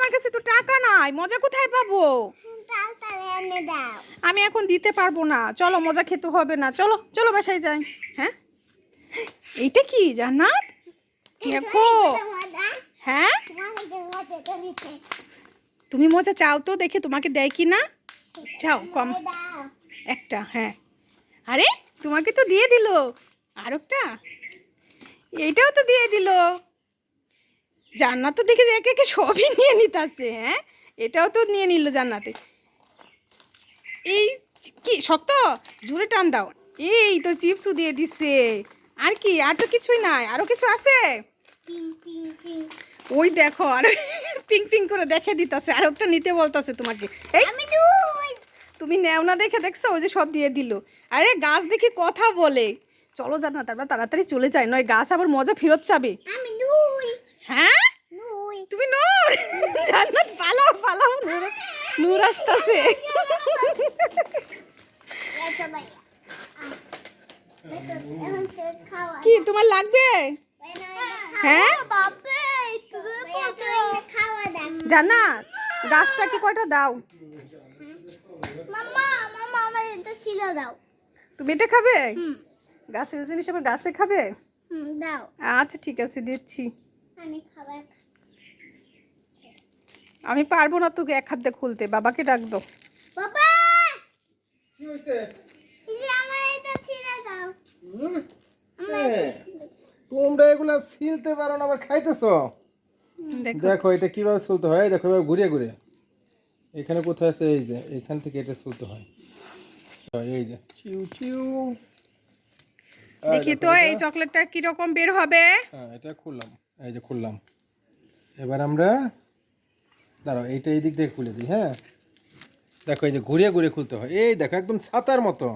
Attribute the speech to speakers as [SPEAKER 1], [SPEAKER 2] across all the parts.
[SPEAKER 1] আমার কাছে তো টাকা নাই, মজা কোথায় পাবো? আমি এখন দিতে পারবো না, চলো মজা খেতে হবে না, চলো চলো বাসায় যাই। হ্যাঁ এইটা কি জান্নাত? দেখো। হ্যাঁ তুমি মজা চাও তো, দেখে তোমাকে দেয় কি না। চাও কম একটা। হ্যাঁ আরে তোমাকে তো দিয়ে দিল আর একটা, এইটাও তো দিয়ে দিল। জান্নাত তো দেখে একে একে সবই নিয়ে নিতেছে। হ্যাঁ এটাও তো নিয়ে নিল জান্নাতে। এই কি শক্ত, জোরে টান দাও। এই তো চিপসও দিয়ে দিছে। আর কি, আর তো কিছুই নাই, আরো কিছু আছে। ওই দেখো আর পিং পিং করে দেখে দিতেছে, আর একটা নিতে বলতেছে তোমাকে। এই তুমি নেও না দেখে দেখছো, ওই যে সব দিয়ে দিল। আরে গাছ দেখি কথা বলে। চলো জান্নাত আমরা তাড়াতাড়ি চলে যাই, নয় গাছ আবার মজা ফেরত চাবে। হ্যাঁ তুমি নূর। জান্নাত পালাও পালাও, নূর নূর আসতেছে। কি তোমার লাগবে? হ্যাঁ জান্নাত গাছটা কি কয়টা দাও। তুমি এটা খাবে? গাছের জিনিস আবার গাছে খাবে? আচ্ছা ঠিক আছে দিচ্ছি। আমি পারবো না তোকে এক হাত দিয়ে খুলতে, বাবাকে ডাক দাও।
[SPEAKER 2] তোমরা এগুলা ছিলতে পারো না, আবার খাইতেছো। দেখো এটা কিভাবে চলতে হয়, দেখো এবার ঘুরিয়ে ঘুরিয়ে। এখানে কোথায় আছে, এই যে এখান থেকে এটা চলতে হয়। এই যে চিউ চিউ।
[SPEAKER 1] দেখি তো এই চকলেটটা কি রকম বের হবে।
[SPEAKER 2] হ্যাঁ এটা খুললাম, এই যে খুললাম। এবার আমরা দাঁড়াও, এইটা এই দিক থেকে খুলে দিই। হ্যাঁ দেখো এই যে ঘুরিয়ে ঘুরিয়ে খুলতে হয়। এই দেখো একদম ছাতার মতো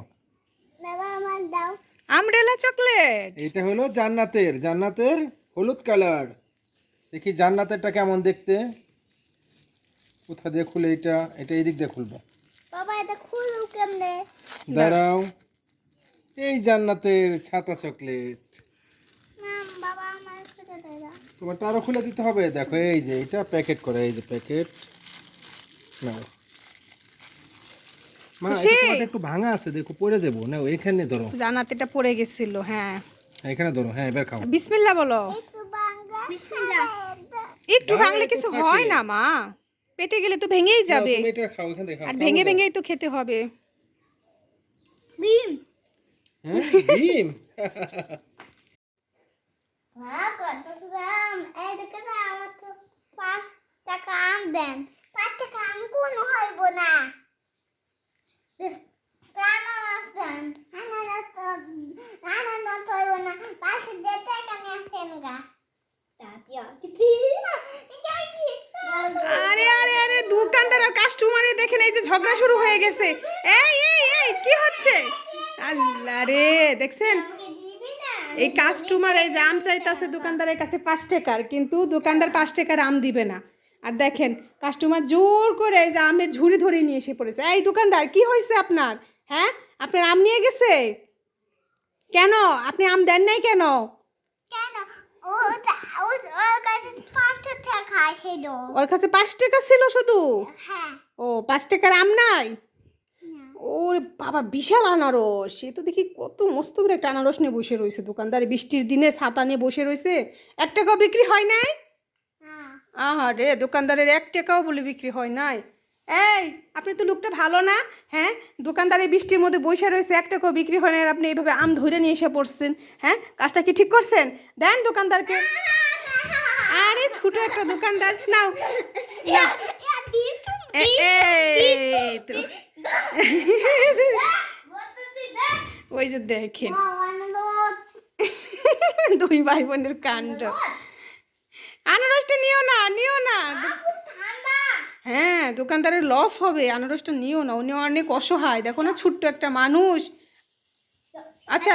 [SPEAKER 1] আমব্রেলা চকলেট।
[SPEAKER 2] এইটা হলো জান্নাতের, জান্নাতের হলুদ কালার। দেখি জান্নাতেরটা কেমন দেখতে। কোথা দিয়ে খুলে এটা, এটা এই দিক দিয়ে খুলবো। দাঁড়াও, এই জান্নাতের ছাতা চকলেট। তোমারটা আরো খুলে দিতে হবে। দেখো এই যে এটা প্যাকেট করে, এই যে প্যাকেট নাও। মা এটা তোমারটা একটু ভাঙা আছে, দেখো পড়ে যাবো। নাও এখানে ধরো।
[SPEAKER 1] জান্নাত এটা পড়ে গেছিল। হ্যাঁ
[SPEAKER 2] এখানে ধরো। হ্যাঁ এবার খাও।
[SPEAKER 1] বিসমিল্লাহ বলো। একটু ভাঙলে কিছু হয় না মা, পেটে গেলে তো ভেঙেই যাবে।
[SPEAKER 2] তুমি এটা খাও, এখানে খাও।
[SPEAKER 1] আর ভেঙে ভেঙেই তো খেতে হবে।
[SPEAKER 2] ডিম। হ্যাঁ ডিম।
[SPEAKER 1] আরে আরে আরে দোকানদার আর কাস্টমারে দেখেন এই যে ঝগড়া শুরু হয়ে গেছে। এই এই এই কি হচ্ছে? আল্লাহ রে দেখছেন, এই কাস্টমার এই যে আম চাইতেছে দোকানদারের কাছে 5 টাকার, কিন্তু দোকানদার 5 টাকার আম দিবে না। আর দেখেন কাস্টমার জোর করে এই যে আমের ঝুড়ি ধরে নিয়ে এসে পড়েছে। এই দোকানদার কি হয়েছে আপনার? হ্যাঁ আপনার আম নিয়ে গেছে কেন? আপনি আম দেন নাই কেন? ওর কাছে 5 টাকা ছিল শুধু? ও 5 টাকার আম নাই? ওরে বাবা বিশাল আনারস, সে তো দেখি কত মস্ত করে একটা আনারস নিয়ে বসে রয়েছে দোকানদার। বৃষ্টির দিনে ছাতা নিয়ে বসে রয়েছে। 1 টাকাও বিক্রি হয় নাই? আহা রে দোকানদারের 1 টাকাও বলে বিক্রি হয় নাই। এই আপনি তো লোকটা ভালো না। হ্যাঁ দোকানদার এই বৃষ্টির মধ্যে বসে রয়েছে, 1 টাকাও বিক্রি হয় না, আর আপনি এইভাবে আম ধরে নিয়ে এসে পড়ছেন। হ্যাঁ কাজটা কি ঠিক করছেন? দেন দোকানদারকে। আরে ছোট একটা দোকানদার, নাও ওই যে দেখেন 2 ভাই বোনের কাণ্ড। আনারসটা নিও না, নিও না। হ্যাঁ দোকানদারের লস হবে, আনারসটা নিও না, উনি অনেক অসহায়। দেখো না ছোট্ট একটা মানুষ। আচ্ছা